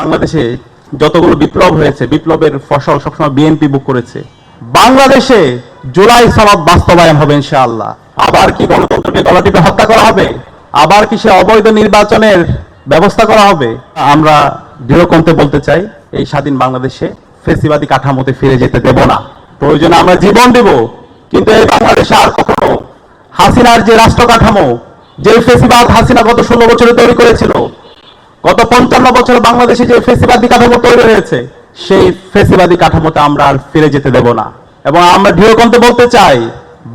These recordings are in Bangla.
বাংলাদেশে যতগুলো বিপ্লব হয়েছে বিপ্লবের ফসল সবসময় বিএনপি বুক করেছে। বাংলাদেশে জুলাই সনদ বাস্তবায়ন হবে ইনশাআল্লাহ। আবার কি গণতন্ত্রকে গলা টিপে হত্যা করা হবে? আবার কি সে অবৈধ নির্বাচনের ব্যবস্থা করা হবে? আমরা দৃঢ়কণ্ঠে বলতে চাই, এই স্বাধীন বাংলাদেশে ফেসিবাদী কাঠামোতে ফিরে যেতে দেব না। প্রয়োজনে আমরা জীবন দেব, কিন্তু এই বাংলাদেশে আর কখনো হাসিনার যে রাষ্ট্র কাঠামো, যে ফেসিবাদ হাসিনা গত 16 বছরে তৈরি করেছিল, গত 55 বছর বাংলাদেশে যে ফেসিবাদী কাঠামো তৈরি হয়েছে, সেই ফেসিবাদী কাঠামোতে আমরা আর ফিরে যেতে দেব না। এবং আমরা দৃঢ়কণ্ঠে বলতে চাই,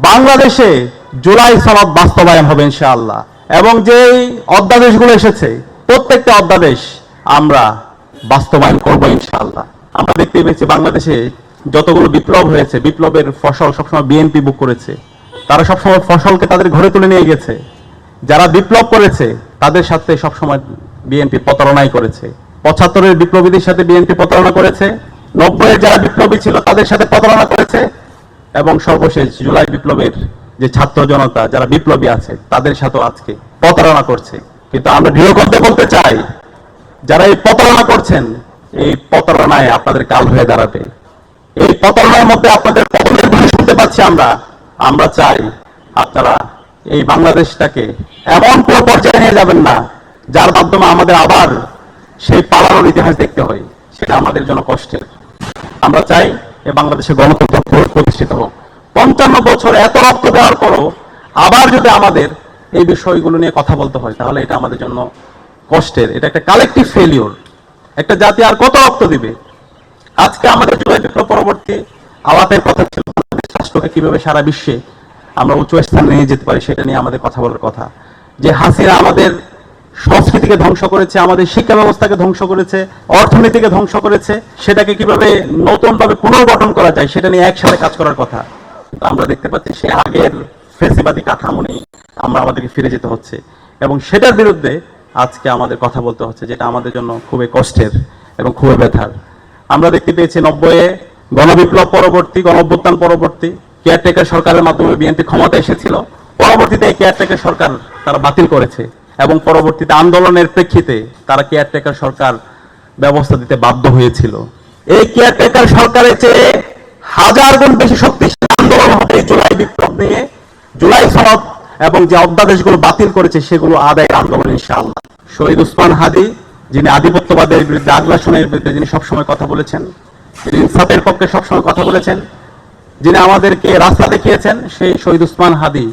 বাংলাদেশে জুলাই সনদ বাস্তবায়ন হবে ইনশাআল্লাহ। এবং যেই অধ্যাদেশগুলো এসেছে, প্রত্যেকটা অধ্যাদেশ আমরা বাস্তবায়ন করব ইনশাআল্লাহ। আমরা দেখতে পেয়েছি বাংলাদেশে যতগুলো বিপ্লব হয়েছে বিপ্লবের ফসল সবসময় বিএনপি বুক করেছে। তারা সবসময় ফসলকে তাদের ঘরে তুলে নিয়ে গেছে। যারা বিপ্লব করেছে তাদের সাথে সবসময় বিএনপি প্রতারণাই করেছে। 75-এর বিপ্লবীদের সাথে বিএনপি প্রতারণা করেছে, 90-এর যারা বিপ্লবী ছিল তাদের সাথে প্রতারণা করেছে, এবং সর্বশেষ জুলাই বিপ্লবের যে ছাত্র জনতা যারা বিপ্লবী আছে তাদের সাথেও আজকে প্রতারণা করছে। কিন্তু আমরা দৃঢ়কণ্ঠে বলতে চাই, যারা এই প্রতারণা করছেন, এই প্রতারণায় আপনাদের কাল হয়ে দাঁড়াবে। এই প্রতারণার মধ্যে আপনাদের পতনের ধ্বনি শুনতে পাচ্ছি আমরা চাই আপনারা এই বাংলাদেশটাকে এমন কোনো পর্যায়ে নিয়ে যাবেন না যার মাধ্যমে আমাদের আবার সেই পালানোর ইতিহাস দেখতে হয়। সেটা আমাদের জন্য কষ্টের। আমরা চাই এই বাংলাদেশে গণতন্ত্র প্রতিষ্ঠিত হোক। 55 বছর এত রক্ত দেওয়ার পরও আবার যদি আমাদের এই বিষয়গুলো নিয়ে কথা বলতে হয়, তাহলে এটা আমাদের জন্য কষ্টের। এটা একটা কালেকটিভ ফেলিওর। একটা জাতি আর কত রক্ত দিবে? আজকে আমাদের জুলাই বিপ্লব পরবর্তী আলাপের কথা ছিল বাংলাদেশ রাষ্ট্রকে কিভাবে সারা বিশ্বে আমরা উচ্চ স্থানে নিয়ে যেতে পারি, সেটা নিয়ে আমাদের কথা বলার কথা। যে হাসিনা আমাদের সংস্কৃতিকে ধ্বংস করেছে, আমাদের শিক্ষা ব্যবস্থাকে ধ্বংস করেছে, অর্থনীতিকে ধ্বংস করেছে, সেটাকে কিভাবে নতুনভাবে পুনর্গঠন করা যায় সেটা নিয়ে একসাথে কাজ করার কথা। আমরা দেখতে পাচ্ছি সে আগের ফেসিবাদী কাঠামো নিয়ে আমাদেরকে ফিরে যেতে হচ্ছে, এবং সেটার বিরুদ্ধে আজকে আমাদের কথা বলতে হচ্ছে, যেটা আমাদের জন্য খুবই কষ্টের এবং খুবই ব্যথার। আমরা দেখতে পেয়েছি 90-এ গণবিপ্লব পরবর্তী, গণঅভ্যুত্থান পরবর্তী কেয়ারটেকার সরকারের মাধ্যমে বিএনপি ক্ষমতা এসেছিল। পরবর্তীতে এই কেয়ারটেকার সরকার তারা বাতিল করেছে, এবং পরবর্তীতে আন্দোলনের প্রেক্ষিতে তারা কেয়ারটেকার সরকার ব্যবস্থা দিতে বাধ্য হয়েছিল। এই কেয়ারটেকার সরকারের চেয়ে 1000 গুণ বেশি শক্তিশালী আন্দোলন হবে জুলাই বিপ্লব নিয়ে, জুলাই সনদ এবং যে অধ্যাদেশগুলো বাতিল করেছে সেগুলো আদায়ের আন্দোলন ইনশাআল্লাহ। শহীদ ওসমান হাদি, যিনি আধিপত্যবাদের বিরুদ্ধে, আগ্রাসনের বিরুদ্ধে যিনি সবসময় কথা বলেছেন, যিনি ইনসাফের পক্ষে সবসময় কথা বলেছেন, যিনি আমাদেরকে রাস্তা দেখিয়েছেন, সেই শহীদ ওসমান হাদি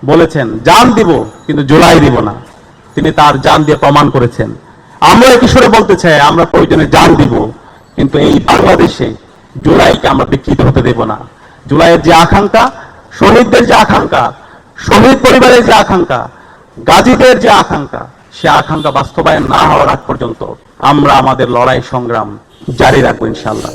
বলেছেন, জান দিব কিন্তু জুলাই দিব না। তিনি তার জান দিয়ে প্রমাণ করেছেন। আমরা কিশোরে বলতে চাই, আমরা প্রয়োজনে জান দিব, কিন্তু এই বাংলাদেশে জুলাইকে আমরা বিকৃত হতে দেব না। জুলাইয়ের যে আকাঙ্ক্ষা, শহীদদের যে আকাঙ্ক্ষা, শহীদ পরিবারের যে আকাঙ্ক্ষা, গাজীদের যে আকাঙ্ক্ষা, সে আকাঙ্ক্ষা বাস্তবায়ন না হওয়ার আগ পর্যন্ত আমরা আমাদের লড়াই সংগ্রাম জারি রাখবো ইনশাআল্লাহ।